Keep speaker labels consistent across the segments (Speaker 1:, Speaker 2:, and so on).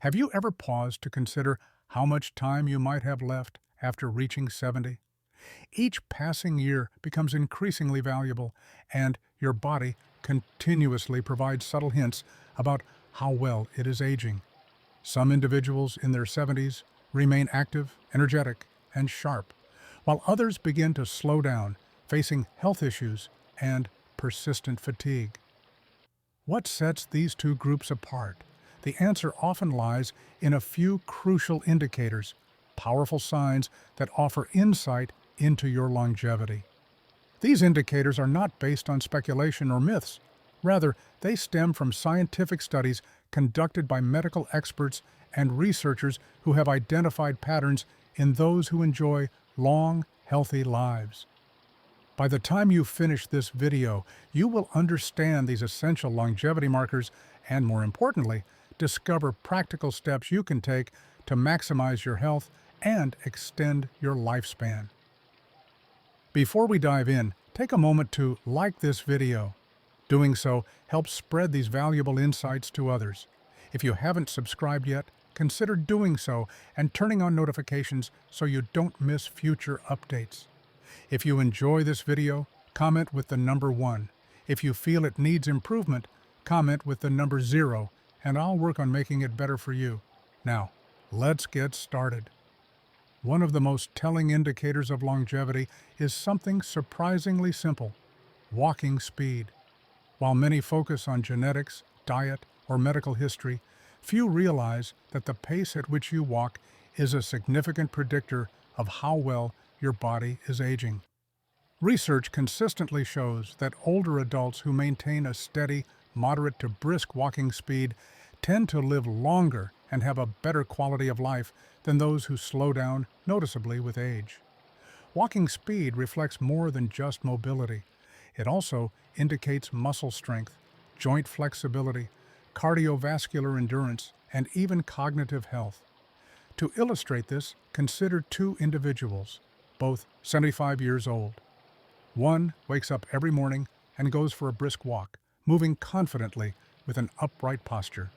Speaker 1: Have you ever paused to consider how much time you might have left after reaching 70? Each passing year becomes increasingly valuable, and your body continuously provides subtle hints about how well it is aging. Some individuals in their 70s remain active, energetic, and sharp, while others begin to slow down, facing health issues and persistent fatigue. What sets these two groups apart? The answer often lies in a few crucial indicators, powerful signs that offer insight into your longevity. These indicators are not based on speculation or myths. Rather, they stem from scientific studies conducted by medical experts and researchers who have identified patterns in those who enjoy long, healthy lives. By the time you finish this video, you will understand these essential longevity markers and, more importantly, discover practical steps you can take to maximize your health and extend your lifespan. Before we dive in, take a moment to like this video. Doing so helps spread these valuable insights to others. If you haven't subscribed yet, consider doing so and turning on notifications so you don't miss future updates. If you enjoy this video, comment with the number 1. If you feel it needs improvement, comment with the number 0, and I'll work on making it better for you. Now, let's get started. One of the most telling indicators of longevity is something surprisingly simple: walking speed. While many focus on genetics, diet, or medical history, few realize that the pace at which you walk is a significant predictor of how well your body is aging. Research consistently shows that older adults who maintain a steady, moderate to brisk walking speed tend to live longer and have a better quality of life than those who slow down noticeably with age. Walking speed reflects more than just mobility. It also indicates muscle strength, joint flexibility, cardiovascular endurance, and even cognitive health. To illustrate this, consider two individuals, both 75 years old. One wakes up every morning and goes for a brisk walk, moving confidently with an upright posture.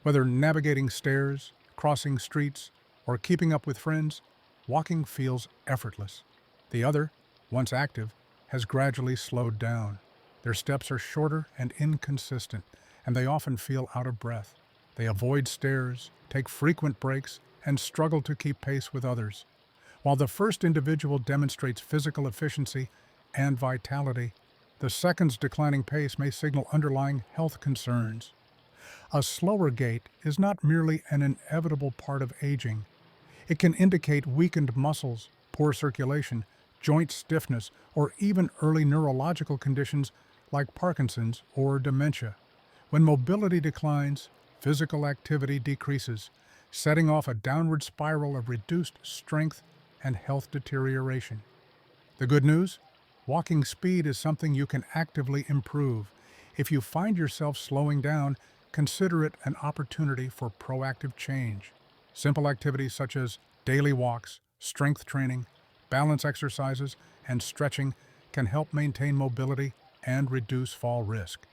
Speaker 1: Whether navigating stairs, crossing streets, or keeping up with friends, walking feels effortless. The other, once active, has gradually slowed down. Their steps are shorter and inconsistent, and they often feel out of breath. They avoid stairs, take frequent breaks, and struggle to keep pace with others. While the first individual demonstrates physical efficiency and vitality, the second's declining pace may signal underlying health concerns. A slower gait is not merely an inevitable part of aging. It can indicate weakened muscles, poor circulation, joint stiffness, or even early neurological conditions like Parkinson's or dementia. When mobility declines, physical activity decreases, setting off a downward spiral of reduced strength and health deterioration. The good news? Walking speed is something you can actively improve. If you find yourself slowing down, consider it an opportunity for proactive change. Simple activities such as daily walks, strength training, balance exercises, and stretching can help maintain mobility and reduce fall risk.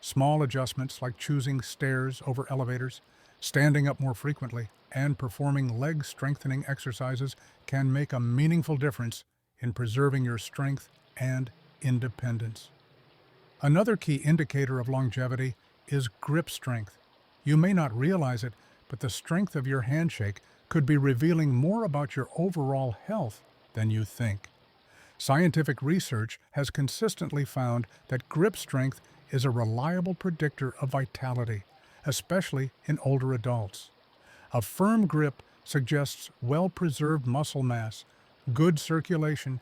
Speaker 1: Small adjustments like choosing stairs over elevators, standing up more frequently, and performing leg strengthening exercises can make a meaningful difference in preserving your strength and independence. Another key indicator of longevity is grip strength. You may not realize it, but the strength of your handshake could be revealing more about your overall health than you think. Scientific research has consistently found that grip strength is a reliable predictor of vitality, especially in older adults. A firm grip suggests well-preserved muscle mass, good circulation,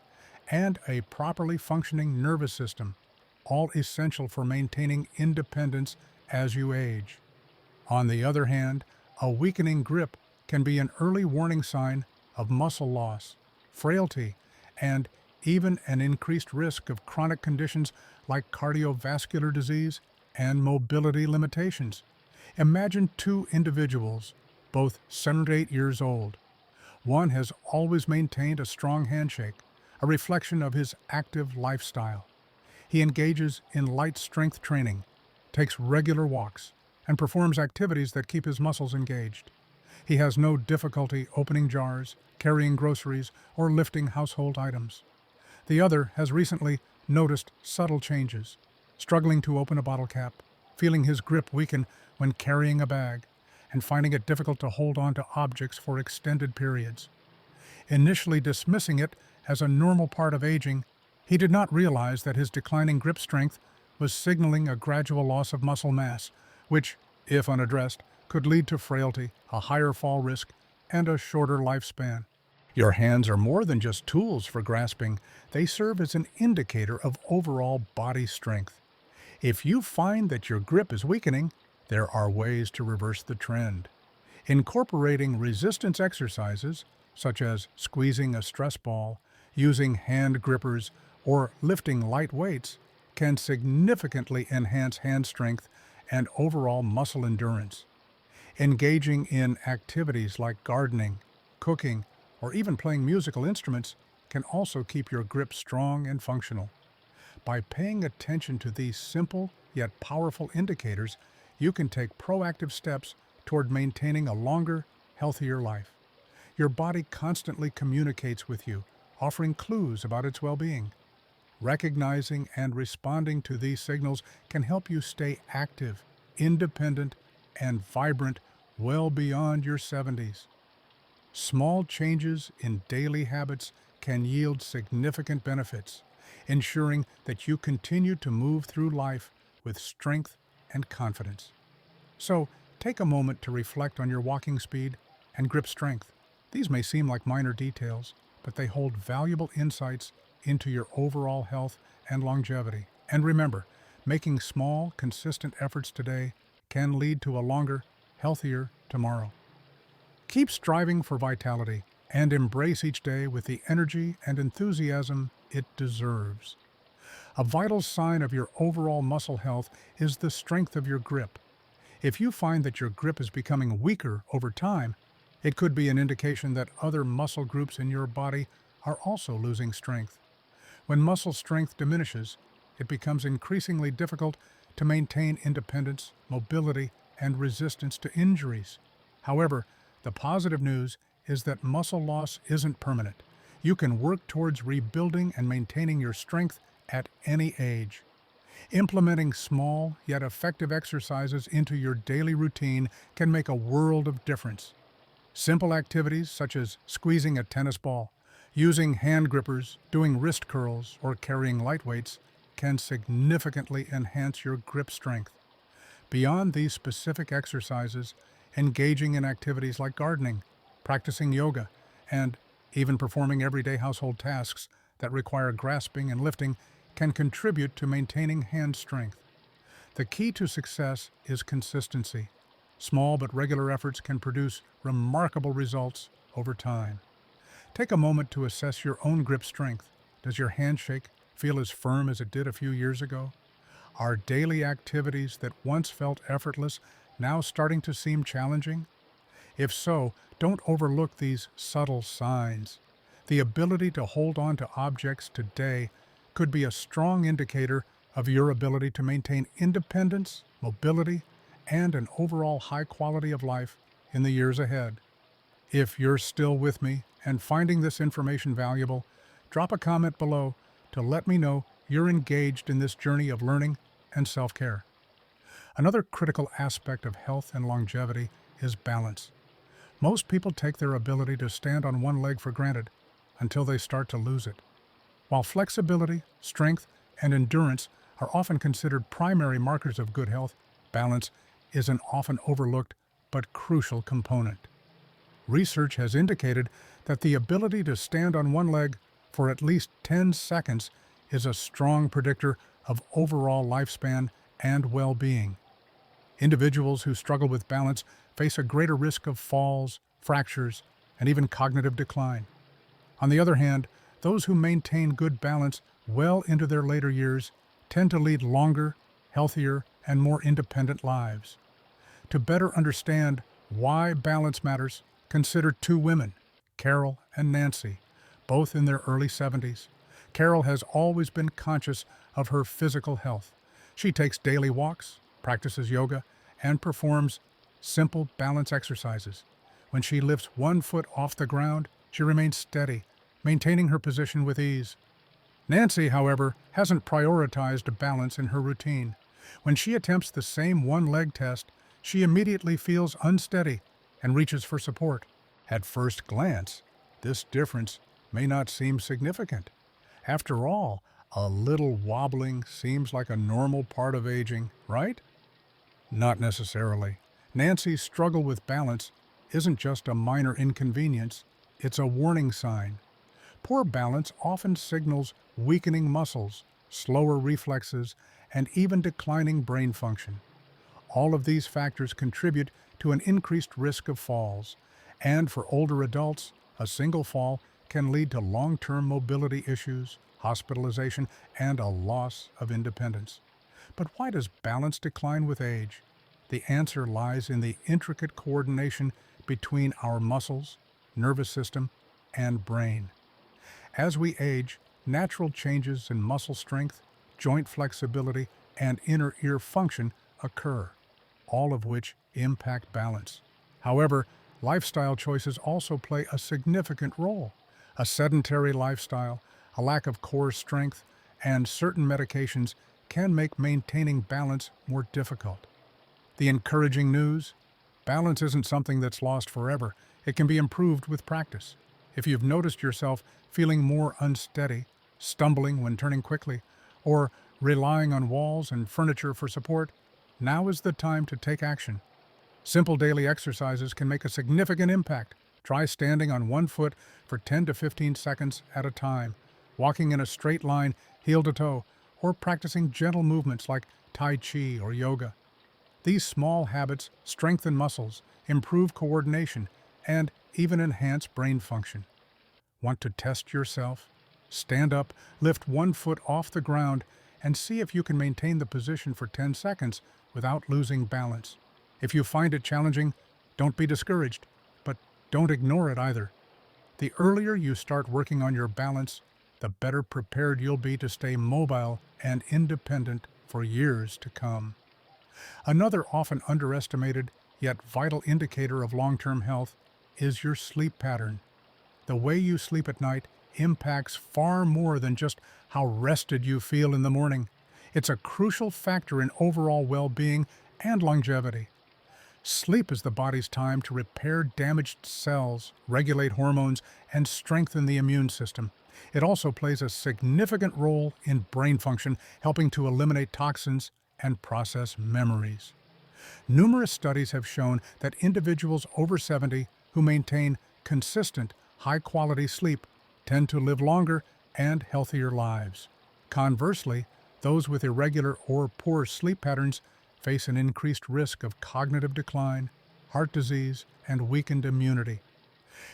Speaker 1: and a properly functioning nervous system, all essential for maintaining independence as you age. On the other hand, a weakening grip can be an early warning sign of muscle loss, frailty, and even an increased risk of chronic conditions like cardiovascular disease and mobility limitations. Imagine two individuals, both 78 years old. One has always maintained a strong handshake, a reflection of his active lifestyle. He engages in light strength training, takes regular walks, and performs activities that keep his muscles engaged. He has no difficulty opening jars, carrying groceries, or lifting household items. The other has recently noticed subtle changes, struggling to open a bottle cap, feeling his grip weaken when carrying a bag, and finding it difficult to hold on to objects for extended periods. Initially dismissing it as a normal part of aging, he did not realize that his declining grip strength was signaling a gradual loss of muscle mass, which, if unaddressed, could lead to frailty, a higher fall risk, and a shorter lifespan. Your hands are more than just tools for grasping, they serve as an indicator of overall body strength. If you find that your grip is weakening, there are ways to reverse the trend. Incorporating resistance exercises, such as squeezing a stress ball, using hand grippers, or lifting light weights, can significantly enhance hand strength and overall muscle endurance. Engaging in activities like gardening, cooking, or even playing musical instruments can also keep your grip strong and functional. By paying attention to these simple yet powerful indicators, you can take proactive steps toward maintaining a longer, healthier life. Your body constantly communicates with you, offering clues about its well-being. Recognizing and responding to these signals can help you stay active, independent, and vibrant well beyond your 70s. Small changes in daily habits can yield significant benefits, ensuring that you continue to move through life with strength and confidence. So, take a moment to reflect on your walking speed and grip strength. These may seem like minor details, but they hold valuable insights into your overall health and longevity. And remember, making small, consistent efforts today can lead to a longer, healthier tomorrow. Keep striving for vitality and embrace each day with the energy and enthusiasm it deserves. A vital sign of your overall muscle health is the strength of your grip. If you find that your grip is becoming weaker over time, it could be an indication that other muscle groups in your body are also losing strength. When muscle strength diminishes, it becomes increasingly difficult to maintain independence, mobility, and resistance to injuries. However, the positive news is that muscle loss isn't permanent. You can work towards rebuilding and maintaining your strength at any age. Implementing small yet effective exercises into your daily routine can make a world of difference. Simple activities such as squeezing a tennis ball, using hand grippers, doing wrist curls, or carrying light weights can significantly enhance your grip strength. Beyond these specific exercises, engaging in activities like gardening, practicing yoga, and even performing everyday household tasks that require grasping and lifting can contribute to maintaining hand strength. The key to success is consistency. Small but regular efforts can produce remarkable results over time. Take a moment to assess your own grip strength. Does your handshake feel as firm as it did a few years ago? Are daily activities that once felt effortless now starting to seem challenging? If so, don't overlook these subtle signs. The ability to hold on to objects today could be a strong indicator of your ability to maintain independence, mobility, and an overall high quality of life in the years ahead. If you're still with me and finding this information valuable, drop a comment below to let me know you're engaged in this journey of learning and self-care. Another critical aspect of health and longevity is balance. Most people take their ability to stand on one leg for granted until they start to lose it. While flexibility, strength, and endurance are often considered primary markers of good health, balance is an often overlooked but crucial component. Research has indicated that the ability to stand on one leg for at least 10 seconds is a strong predictor of overall lifespan and well-being. Individuals who struggle with balance face a greater risk of falls, fractures, and even cognitive decline. On the other hand, those who maintain good balance well into their later years tend to lead longer, healthier, and more independent lives. To better understand why balance matters, consider two women, Carol and Nancy, both in their early 70s. Carol has always been conscious of her physical health. She takes daily walks, practices yoga, and performs simple balance exercises. When she lifts one foot off the ground, she remains steady, maintaining her position with ease. Nancy, however, hasn't prioritized balance in her routine. When she attempts the same one-leg test, she immediately feels unsteady and reaches for support. At first glance, this difference may not seem significant. After all, a little wobbling seems like a normal part of aging, right? Not necessarily. Nancy's struggle with balance isn't just a minor inconvenience, it's a warning sign. Poor balance often signals weakening muscles, slower reflexes, and even declining brain function. All of these factors contribute to an increased risk of falls, and for older adults, a single fall can lead to long-term mobility issues, hospitalization, and a loss of independence. But why does balance decline with age? The answer lies in the intricate coordination between our muscles, nervous system, and brain. As we age, natural changes in muscle strength, joint flexibility, and inner ear function occur, all of which impact balance. However, lifestyle choices also play a significant role. A sedentary lifestyle, a lack of core strength, and certain medications can make maintaining balance more difficult. The encouraging news? Balance isn't something that's lost forever. It can be improved with practice. If you've noticed yourself feeling more unsteady, stumbling when turning quickly, or relying on walls and furniture for support, now is the time to take action. Simple daily exercises can make a significant impact. Try standing on one foot for 10 to 15 seconds at a time, walking in a straight line, heel to toe, or practicing gentle movements like Tai Chi or yoga. These small habits strengthen muscles, improve coordination, and even enhance brain function. Want to test yourself? Stand up, lift one foot off the ground, and see if you can maintain the position for 10 seconds without losing balance. If you find it challenging, don't be discouraged, but don't ignore it either. The earlier you start working on your balance, the better prepared you'll be to stay mobile and independent for years to come. Another often underestimated yet vital indicator of long-term health is your sleep pattern. The way you sleep at night impacts far more than just how rested you feel in the morning. It's a crucial factor in overall well-being and longevity. Sleep is the body's time to repair damaged cells, regulate hormones, and strengthen the immune system. It also plays a significant role in brain function, helping to eliminate toxins and process memories. Numerous studies have shown that individuals over 70 who maintain consistent, high-quality sleep tend to live longer and healthier lives. Conversely, those with irregular or poor sleep patterns face an increased risk of cognitive decline, heart disease, and weakened immunity.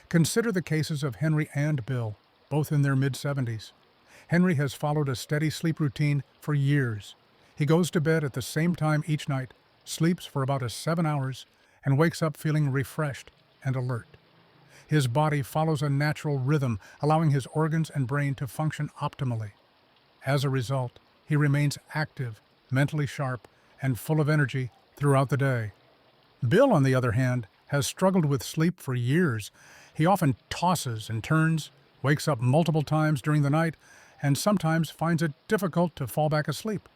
Speaker 1: Consider the cases of Henry and Bill, both in their mid-70s. Henry has followed a steady sleep routine for years. He goes to bed at the same time each night, sleeps for about 7 hours, and wakes up feeling refreshed and alert. His body follows a natural rhythm, allowing his organs and brain to function optimally. As a result, he remains active, mentally sharp, and full of energy throughout the day. Bill, on the other hand, has struggled with sleep for years. He often tosses and turns, wakes up multiple times during the night, and sometimes finds it difficult to fall back asleep.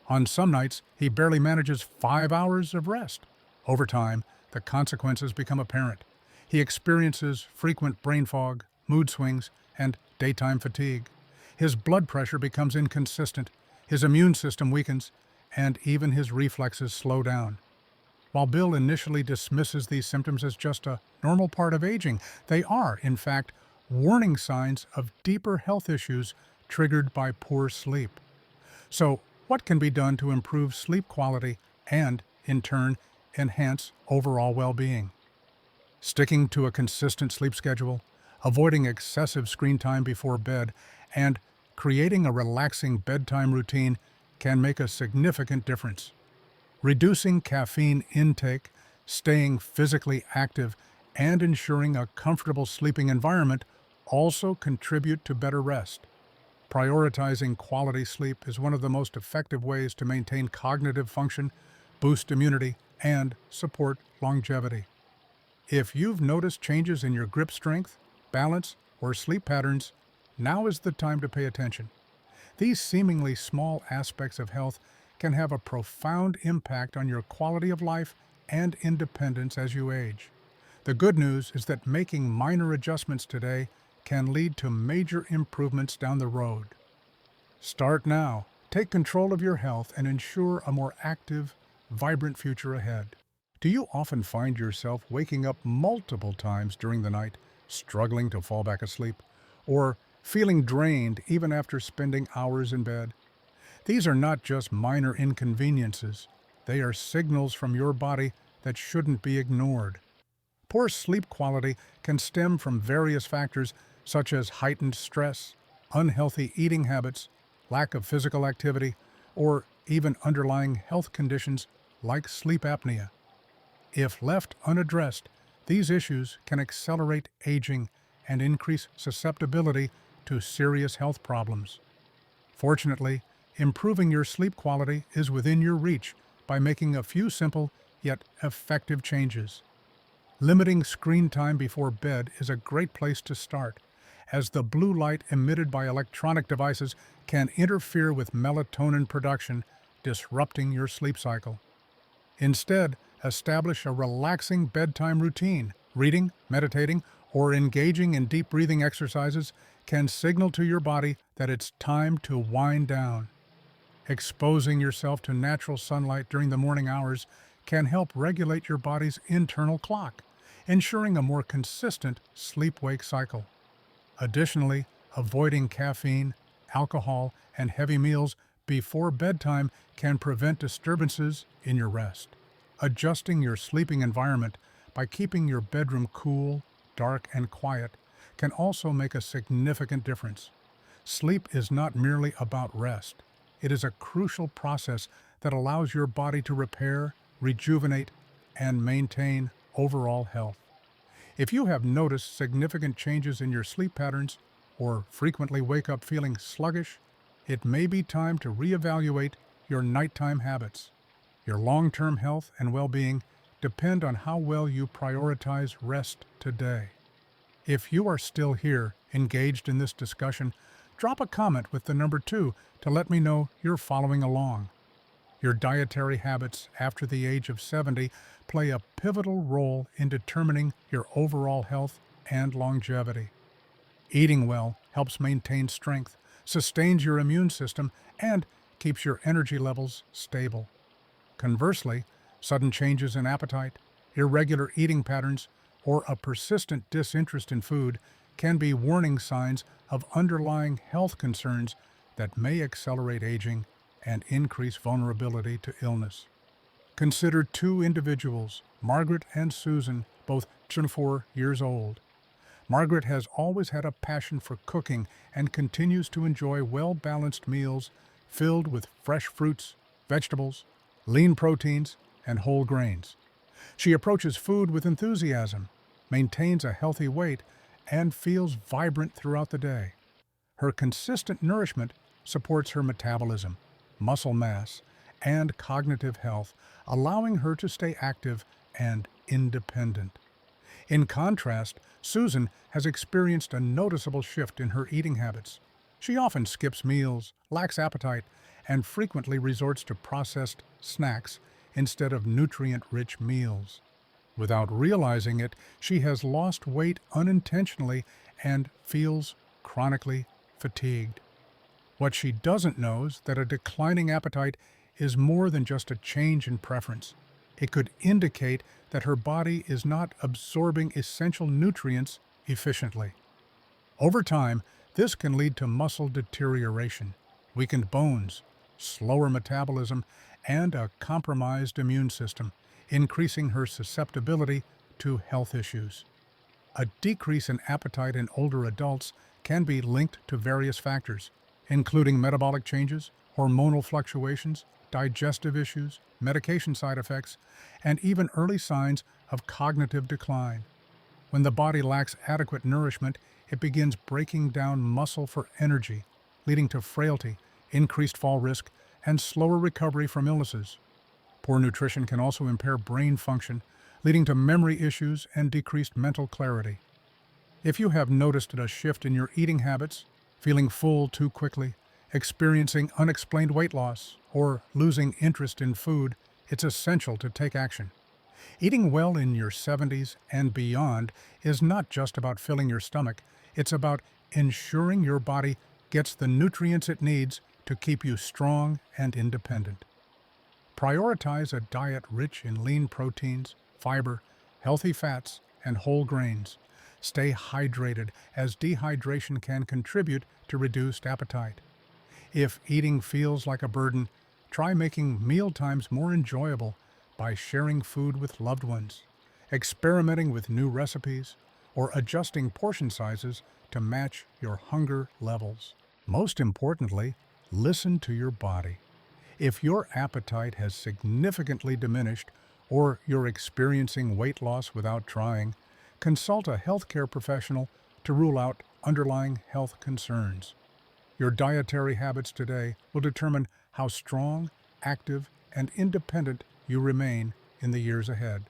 Speaker 1: On some nights, he barely manages 5 hours of rest. Over time, the consequences become apparent. He experiences frequent brain fog, mood swings, and daytime fatigue. His blood pressure becomes inconsistent, his immune system weakens, and even his reflexes slow down. While Bill initially dismisses these symptoms as just a normal part of aging, they are, in fact, warning signs of deeper health issues triggered by poor sleep. So, what can be done to improve sleep quality and, in turn, enhance overall well-being? Sticking to a consistent sleep schedule, avoiding excessive screen time before bed, and creating a relaxing bedtime routine can make a significant difference. Reducing caffeine intake, staying physically active, and ensuring a comfortable sleeping environment also contribute to better rest. Prioritizing quality sleep is one of the most effective ways to maintain cognitive function, boost immunity, and support longevity. If you've noticed changes in your grip strength, balance, or sleep patterns, now is the time to pay attention. These seemingly small aspects of health can have a profound impact on your quality of life and independence as you age. The good news is that making minor adjustments today can lead to major improvements down the road. Start now. Take control of your health and ensure a more active, vibrant future ahead. Do you often find yourself waking up multiple times during the night, struggling to fall back asleep, or feeling drained even after spending hours in bed? These are not just minor inconveniences, they are signals from your body that shouldn't be ignored. Poor sleep quality can stem from various factors such as heightened stress, unhealthy eating habits, lack of physical activity, or even underlying health conditions like sleep apnea. If left unaddressed, these issues can accelerate aging and increase susceptibility to serious health problems. Fortunately, improving your sleep quality is within your reach by making a few simple yet effective changes. Limiting screen time before bed is a great place to start, as the blue light emitted by electronic devices can interfere with melatonin production, disrupting your sleep cycle. Instead, establish a relaxing bedtime routine. Reading, meditating, or engaging in deep breathing exercises can signal to your body that it's time to wind down. Exposing yourself to natural sunlight during the morning hours can help regulate your body's internal clock, ensuring a more consistent sleep-wake cycle. Additionally, avoiding caffeine, alcohol, and heavy meals before bedtime can prevent disturbances in your rest. Adjusting your sleeping environment by keeping your bedroom cool, dark, and quiet can also make a significant difference. Sleep is not merely about rest. It is a crucial process that allows your body to repair, rejuvenate, and maintain overall health. If you have noticed significant changes in your sleep patterns or frequently wake up feeling sluggish, it may be time to reevaluate your nighttime habits. Your long-term health and well-being depend on how well you prioritize rest today. If you are still here, engaged in this discussion, drop a comment with the number 2 to let me know you're following along. Your dietary habits after the age of 70 play a pivotal role in determining your overall health and longevity. Eating well helps maintain strength, sustains your immune system, and keeps your energy levels stable. Conversely, sudden changes in appetite, irregular eating patterns, or a persistent disinterest in food can be warning signs of underlying health concerns that may accelerate aging and increase vulnerability to illness. Consider two individuals, Margaret and Susan, both 24 years old. Margaret has always had a passion for cooking and continues to enjoy well-balanced meals filled with fresh fruits, vegetables, lean proteins, and whole grains. She approaches food with enthusiasm, maintains a healthy weight, and feels vibrant throughout the day. Her consistent nourishment supports her metabolism, muscle mass, and cognitive health, allowing her to stay active and independent. In contrast, Susan has experienced a noticeable shift in her eating habits. She often skips meals, lacks appetite, and frequently resorts to processed snacks instead of nutrient-rich meals. Without realizing it, she has lost weight unintentionally and feels chronically fatigued. What she doesn't know is that a declining appetite is more than just a change in preference. It could indicate that her body is not absorbing essential nutrients efficiently. Over time, this can lead to muscle deterioration, weakened bones, slower metabolism, and a compromised immune system, increasing her susceptibility to health issues. A decrease in appetite in older adults can be linked to various factors, including metabolic changes, hormonal fluctuations, digestive issues, medication side effects, and even early signs of cognitive decline. When the body lacks adequate nourishment, it begins breaking down muscle for energy, leading to frailty, increased fall risk, and slower recovery from illnesses. Poor nutrition can also impair brain function, leading to memory issues and decreased mental clarity. If you have noticed a shift in your eating habits, feeling full too quickly, experiencing unexplained weight loss, or losing interest in food, it's essential to take action. Eating well in your 70s and beyond is not just about filling your stomach, it's about ensuring your body gets the nutrients it needs to keep you strong and independent. Prioritize a diet rich in lean proteins, fiber, healthy fats, and whole grains. Stay hydrated, as dehydration can contribute to reduced appetite. If eating feels like a burden, try making mealtimes more enjoyable by sharing food with loved ones, experimenting with new recipes, or adjusting portion sizes to match your hunger levels. Most importantly, listen to your body. If your appetite has significantly diminished or you're experiencing weight loss without trying, consult a healthcare professional to rule out underlying health concerns. Your dietary habits today will determine how strong, active, and independent you remain in the years ahead.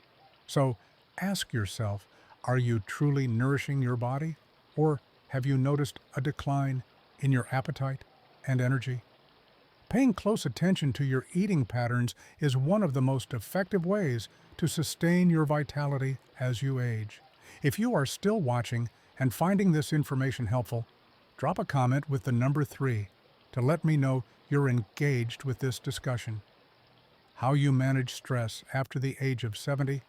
Speaker 1: So ask yourself, are you truly nourishing your body? Or have you noticed a decline in your appetite and energy? Paying close attention to your eating patterns is one of the most effective ways to sustain your vitality as you age. If you are still watching and finding this information helpful, drop a comment with the number 3 to let me know you're engaged with this discussion. How you manage stress after the age of 70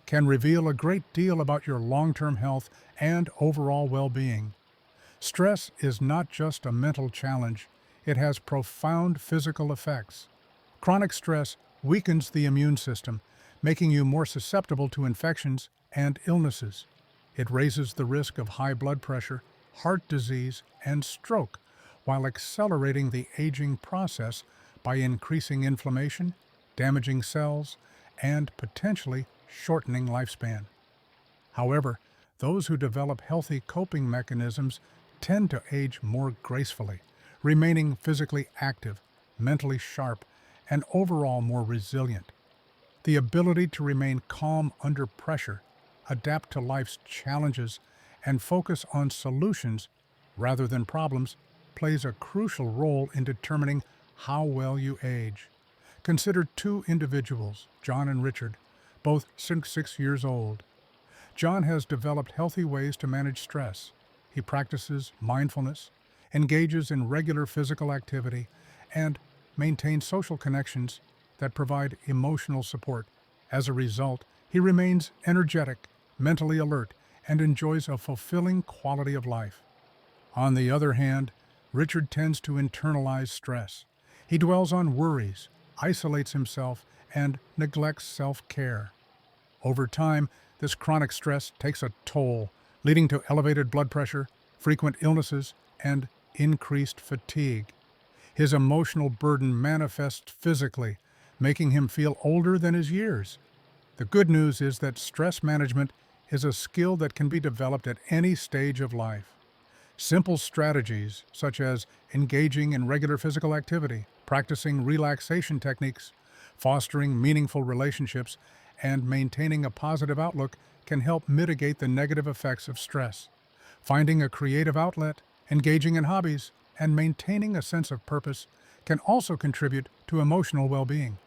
Speaker 1: can reveal a great deal about your long-term health and overall well-being. Stress is not just a mental challenge, it has profound physical effects. Chronic stress weakens the immune system, making you more susceptible to infections and illnesses. It raises the risk of high blood pressure, heart disease, and stroke, while accelerating the aging process by increasing inflammation, damaging cells, and potentially shortening lifespan. However, those who develop healthy coping mechanisms tend to age more gracefully, remaining physically active, mentally sharp, and overall more resilient. The ability to remain calm under pressure, adapt to life's challenges, and focus on solutions rather than problems plays a crucial role in determining how well you age. Consider two individuals, John and Richard, both 6 years old. John has developed healthy ways to manage stress. He practices mindfulness, engages in regular physical activity, and maintains social connections that provide emotional support. As a result, he remains energetic, mentally alert, and enjoys a fulfilling quality of life. On the other hand, Richard tends to internalize stress. He dwells on worries, isolates himself, and neglects self-care. Over time, this chronic stress takes a toll, leading to elevated blood pressure, frequent illnesses, and increased fatigue. His emotional burden manifests physically, making him feel older than his years. The good news is that stress management is a skill that can be developed at any stage of life. Simple strategies, such as engaging in regular physical activity, practicing relaxation techniques, fostering meaningful relationships, and maintaining a positive outlook, can help mitigate the negative effects of stress. Finding a creative outlet, engaging in hobbies, and maintaining a sense of purpose can also contribute to emotional well-being.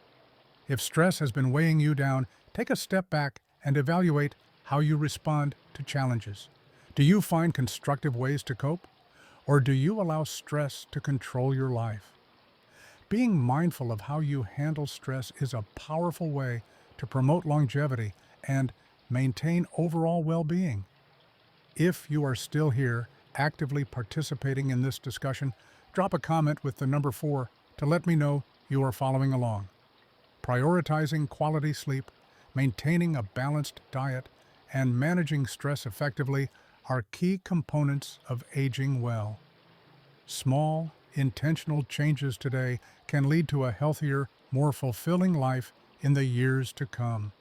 Speaker 1: If stress has been weighing you down, take a step back and evaluate how you respond to challenges. Do you find constructive ways to cope, or do you allow stress to control your life? Being mindful of how you handle stress is a powerful way to promote longevity and maintain overall well-being. If you are still here, actively participating in this discussion, drop a comment with the number 4 to let me know you are following along. Prioritizing quality sleep, maintaining a balanced diet, and managing stress effectively are key components of aging well. Small, intentional changes today can lead to a healthier, more fulfilling life in the years to come.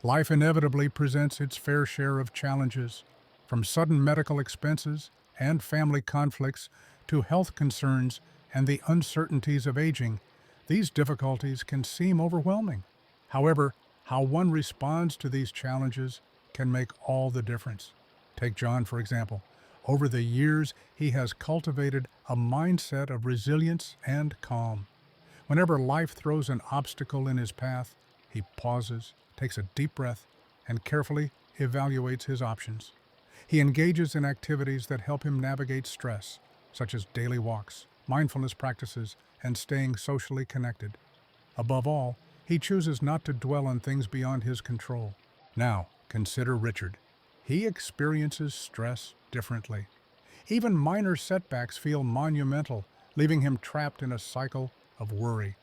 Speaker 1: Life inevitably presents its fair share of challenges, from sudden medical expenses and family conflicts to health concerns and the uncertainties of aging. These difficulties can seem overwhelming. However, how one responds to these challenges can make all the difference. Take John, for example. Over the years, he has cultivated a mindset of resilience and calm. Whenever life throws an obstacle in his path, he pauses, takes a deep breath, and carefully evaluates his options. He engages in activities that help him navigate stress, such as daily walks, mindfulness practices, and staying socially connected. Above all, he chooses not to dwell on things beyond his control. Now, consider Richard. He experiences stress differently. Even minor setbacks feel monumental, leaving him trapped in a cycle of worry.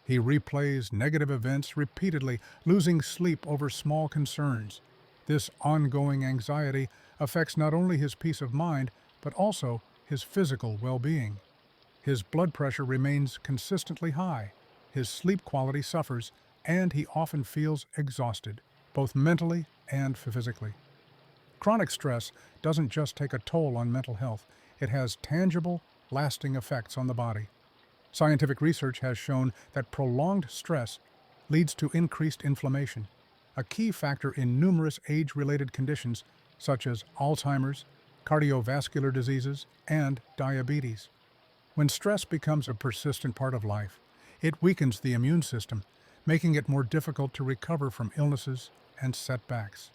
Speaker 1: He replays negative events repeatedly, losing sleep over small concerns. This ongoing anxiety affects not only his peace of mind, but also his physical well-being. His blood pressure remains consistently high, his sleep quality suffers, and he often feels exhausted, both mentally and physically. Chronic stress doesn't just take a toll on mental health, it has tangible, lasting effects on the body. Scientific research has shown that prolonged stress leads to increased inflammation, a key factor in numerous age-related conditions such as Alzheimer's, cardiovascular diseases, and diabetes. When stress becomes a persistent part of life, it weakens the immune system, making it more difficult to recover from illnesses and setbacks.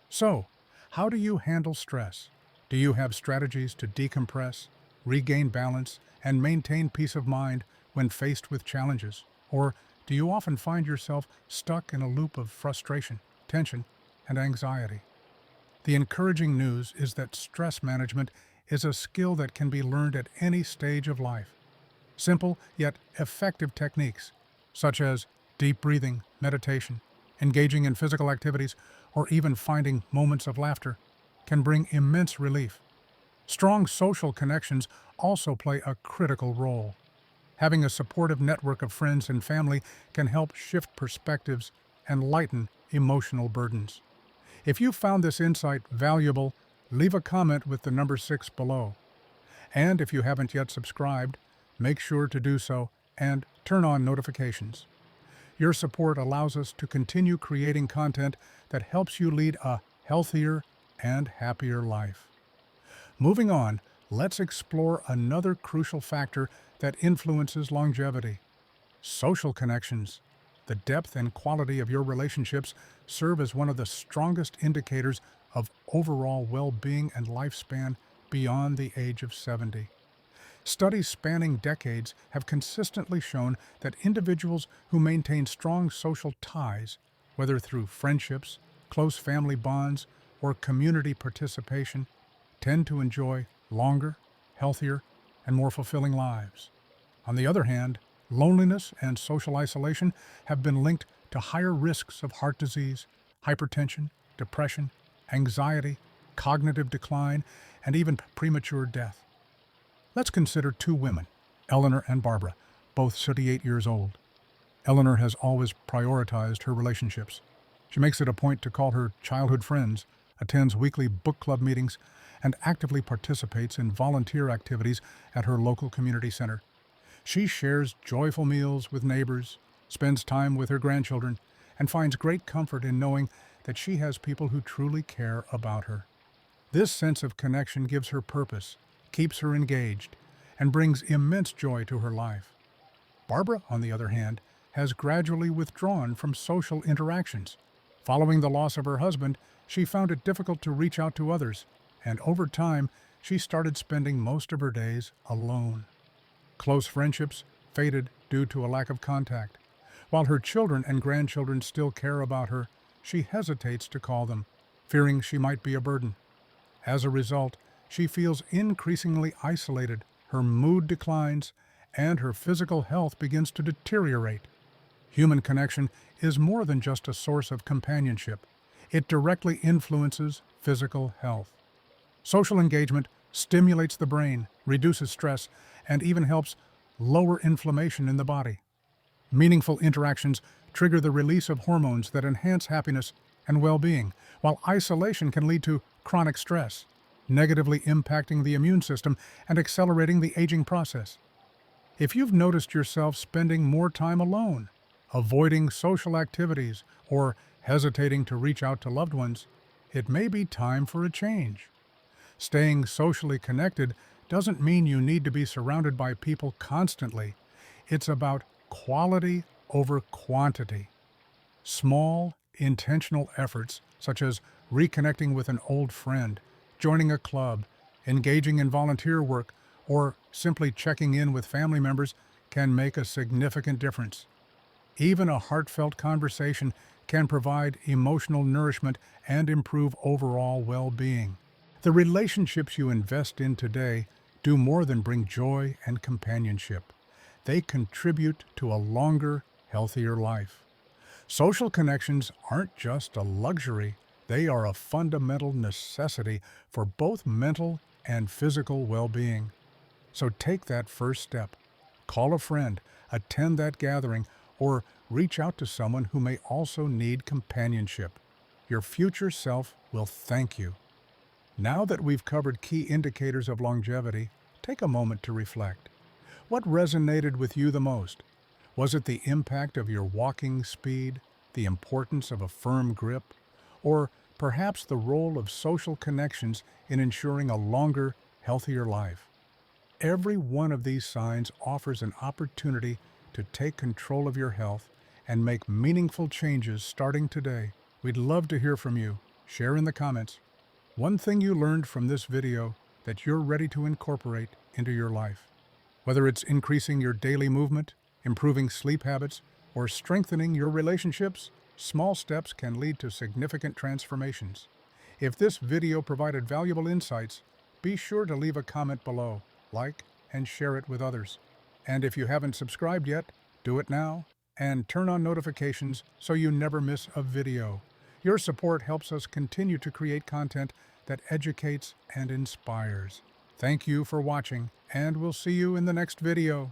Speaker 1: So, how do you handle stress? Do you have strategies to decompress, regain balance, and maintain peace of mind when faced with challenges? Or do you often find yourself stuck in a loop of frustration, tension, and anxiety? The encouraging news is that stress management is a skill that can be learned at any stage of life. Simple yet effective techniques, such as deep breathing, meditation, engaging in physical activities, or even finding moments of laughter, can bring immense relief. Strong social connections also play a critical role. Having a supportive network of friends and family can help shift perspectives and lighten emotional burdens. If you found this insight valuable, leave a comment with the number 6 below. And if you haven't yet subscribed, make sure to do so and turn on notifications. Your support allows us to continue creating content that helps you lead a healthier and happier life. Moving on, let's explore another crucial factor that influences longevity: social connections. The depth and quality of your relationships serve as one of the strongest indicators of overall well-being and lifespan beyond the age of 70. Studies spanning decades have consistently shown that individuals who maintain strong social ties, whether through friendships, close family bonds, or community participation, tend to enjoy longer, healthier, and more fulfilling lives. On the other hand, loneliness and social isolation have been linked to higher risks of heart disease, hypertension, depression, anxiety, cognitive decline, and even premature death. Let's consider two women, Eleanor and Barbara, both 38 years old. Eleanor has always prioritized her relationships. She makes it a point to call her childhood friends, attends weekly book club meetings, and actively participates in volunteer activities at her local community center. She shares joyful meals with neighbors, spends time with her grandchildren, and finds great comfort in knowing that she has people who truly care about her. This sense of connection gives her purpose, keeps her engaged, and brings immense joy to her life. Barbara, on the other hand, has gradually withdrawn from social interactions. Following the loss of her husband, she found it difficult to reach out to others, and over time, she started spending most of her days alone. Close friendships faded due to a lack of contact. While her children and grandchildren still care about her, she hesitates to call them, fearing she might be a burden. As a result, she feels increasingly isolated, her mood declines, and her physical health begins to deteriorate. Human connection is more than just a source of companionship. It directly influences physical health. Social engagement stimulates the brain, reduces stress, and even helps lower inflammation in the body. Meaningful interactions trigger the release of hormones that enhance happiness and well-being, while isolation can lead to chronic stress, negatively impacting the immune system and accelerating the aging process. If you've noticed yourself spending more time alone, avoiding social activities, or hesitating to reach out to loved ones, it may be time for a change. Staying socially connected doesn't mean you need to be surrounded by people constantly. It's about quality over quantity. Small, intentional efforts, such as reconnecting with an old friend, joining a club, engaging in volunteer work, or simply checking in with family members, can make a significant difference. Even a heartfelt conversation can provide emotional nourishment and improve overall well being. The relationships you invest in today do more than bring joy and companionship. They contribute to a longer, healthier life. Social connections aren't just a luxury, they are a fundamental necessity for both mental and physical well being. So take that first step. Call a friend, attend that gathering, or reach out to someone who may also need companionship. Your future self will thank you. Now that we've covered key indicators of longevity, take a moment to reflect. What resonated with you the most? Was it the impact of your walking speed, the importance of a firm grip, or perhaps the role of social connections in ensuring a longer, healthier life? Every one of these signs offers an opportunity to take control of your health and make meaningful changes starting today. We'd love to hear from you. Share in the comments one thing you learned from this video that you're ready to incorporate into your life. Whether it's increasing your daily movement, improving sleep habits, or strengthening your relationships, small steps can lead to significant transformations. If this video provided valuable insights, be sure to leave a comment below, like, and share it with others. And if you haven't subscribed yet, do it now, and turn on notifications so you never miss a video. Your support helps us continue to create content that educates and inspires. Thank you for watching, and we'll see you in the next video.